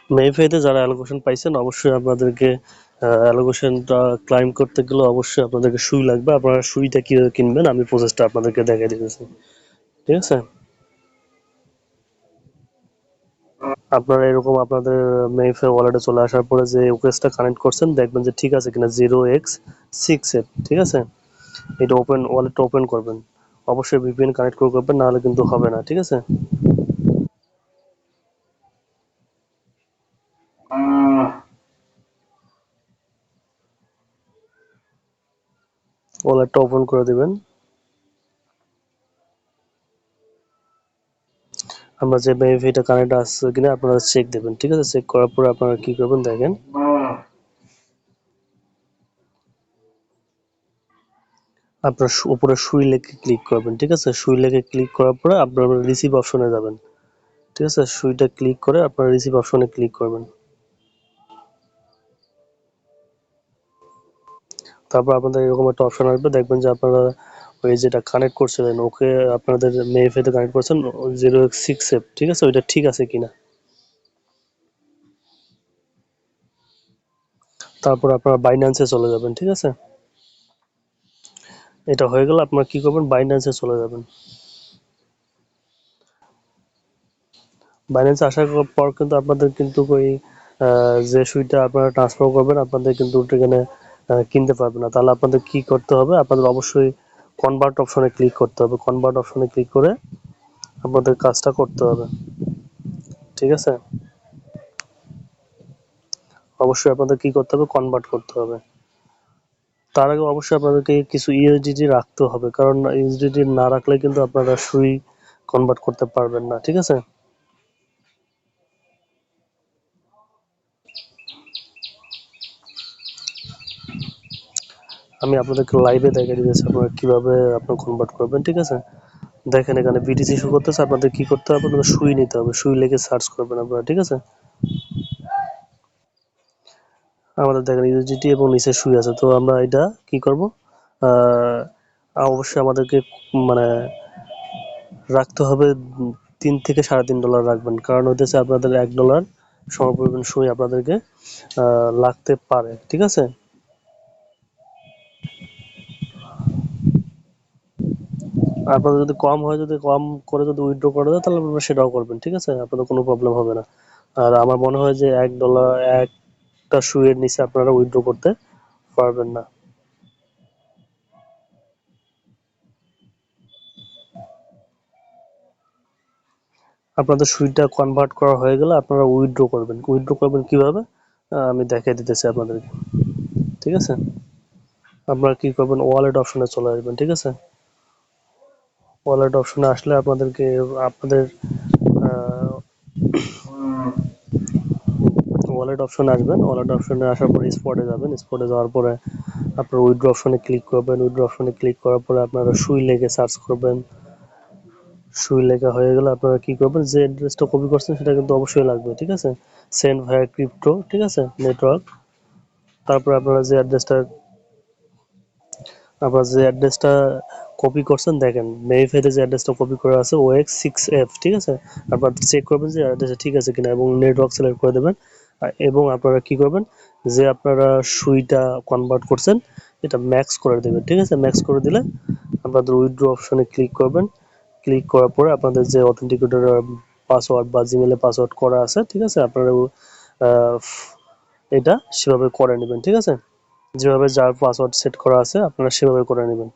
মেইফেতে যারা অ্যালোকেশন পাইছেন অবশ্যই আপনাদেরকে অ্যালোকেশনটা ক্লাইম করতে গেলে অবশ্যই আপনাদেরকে সুই লাগবে। আপনারা সুইটা কিভাবে কিনবেন আমি প্রসেসটা আপনাদেরকে দেখাই দিতেছি, ঠিক আছে? আপনারা এরকম আপনাদের মেইফে ওয়ালেটে চলে আসার পরে যে ওকেসটা কানেক্ট করছেন দেখবেন যে ঠিক আছে কিনা 0x68, ঠিক আছে? এটা ওয়ালেটটা ওপেন করবেন, অবশ্যই ভিপিএন কানেক্ট করে করবেন, নাহলে কিন্তু হবে না, ঠিক আছে? ওয়ালেটটা ওপেন করে দিবেন। আমরা যে মেইফেটা কানেক্ট আছে কিনা আপনারা চেক দেবেন, ঠিক আছে? চেক করার পরে আপনারা কি করবেন দেখেন, আপনার উপরে সুই লেখে ক্লিক করবেন, ঠিক আছে? সুই লেখে ক্লিক করার পরে আপনারা রিসিভ অপশনে যাবেন, ঠিক আছে? সুইটা ক্লিক করে আপনারা রিসিভ অপশনে ক্লিক করবেন। তারপর আপনাদের এরকম একটা অপশন আসবে, দেখবেন যে আপনারা ওই যেটা কানেক্ট করছিলেন ওকে আপনাদের মেইফেতে কানেক্ট করছেন 0x68, ঠিক আছে? ওইটা ঠিক আছে কিনা। তারপর আপনারা বাইন্যান্সে চলে যাবেন, ঠিক আছে? এটা হয়ে গেলে আপনারা কি করবেন, বাইন্যান্সে চলে যাবেন। বাইন্যান্সে আসার পর কিন্তু আপনাদের কিন্তু ওই যে সুইটা আপনারা ট্রান্সফার করবেন আপনাদের কিন্তু এখানে কিনতে পারবেন না। তাহলে আপনাদের কি করতে হবে, আপনাদের অবশ্যই কনভার্ট অপশনে ক্লিক করতে হবে। কনভার্ট অপশনে ক্লিক করে আপনাদের কাজটা করতে হবে, ঠিক আছে? অবশ্যই আপনাদের কি করতে হবে, কনভার্ট করতে হবে। তার আগে অবশ্যই আপনাদেরকে কিছু ইউএসডিটি রাখতে হবে, কারণ ইউএসডিটি না রাখলে কিন্তু আপনারা সুই কনভার্ট করতে পারবেন না, ঠিক আছে? আমি আপনাদেরকে লাইভে দেখিয়ে দিয়েছি আপনারা কিভাবে আপনারা কনভার্ট করবেন, ঠিক আছে? দেখেন এখানে বিটিসি শো করতেছে, আপনাদের কি করতে হবে, আপনাদের সুই নিতে হবে, সুই লিখে সার্চ করবেন আপনারা, ঠিক আছে? আমাদের দেখেন ইউএসডিটি এবং নিচে সুই আছে, তো আমরা এটা কি করব, অবশ্যই আমাদেরকে মানে রাখতে হবে $3 থেকে $3.5 রাখবেন, কারণ হইতেছে আপনাদের $1 সমপরিমাণ সুই আপনাদেরকে লাগতে পারে, ঠিক আছে? আপনাদের যদি কম হয়, যদি কম করে যদি উইথড্র করা যায় তাহলে আপনারা সেটাও করবেন, ঠিক আছে? আপনাদের কোনো প্রবলেম হবে না। আর আমার মনে হয় যে $1 একটা সুইয়ের নিচে আপনারা উইথড্র করতে পারবেন না। আপনাদের সুইটা কনভার্ট করা হয়ে গেলে আপনারা উইথড্র করবেন। উইথড্র করবেন কিভাবে আমি দেখিয়ে দিতেছি আপনাদেরকে, ঠিক আছে? আপনারা কি করবেন, ওয়ালেট অপশনে চলে আসবেন, ঠিক আছে? ওয়ালেট অপশনে আসলে আপনাদেরকে আপনাদের ওয়ালেট অপশনে আসবেন। ওয়ালেট অপশনে আসার পরে স্পটে যাবেন। স্পটে যাওয়ার পরে আপনারা উইথড্র অপশনে ক্লিক করবেন। উইথড্র অপশনে ক্লিক করার পরে আপনারা সুই লেগে সার্চ করবেন। সুই লেখা হয়ে গেলে আপনারা কি করবেন, যে অ্যাড্রেসটা কপি করছেন সেটা কিন্তু অবশ্যই লাগবে, ঠিক আছে? সেন্ড ভায়া ক্রিপ্টো, ঠিক আছে? নেটওয়ার্ক। তারপরে আপনারা যে অ্যাড্রেসটা কপি করছেন দেখেন মেইফেতে যে অ্যাড্রেসটা কপি করা আছে OX6F, ঠিক আছে? আপনারা চেক করবেন যে অ্যাড্রেসটা ঠিক আছে কিনা এবং নেটওয়ার্ক সিলেক্ট করে দেবেন। এবং আপনারা কি করবেন, যে আপনারা সুইটা কনভার্ট করছেন এটা ম্যাক্স করে দেবেন, ঠিক আছে? ম্যাক্স করে দিলে আপনাদের উইথড্র অপশনে ক্লিক করবেন। ক্লিক করার পরে আপনাদের যে অথেন্টিকেটর পাসওয়ার্ড বা জিমেলে পাসওয়ার্ড করা আছে, ঠিক আছে? আপনারা এটা সেভাবে করে নেবেন, ঠিক আছে? যেভাবে যার পাসওয়ার্ড সেট করা আছে আপনারা সেভাবে করে নেবেন।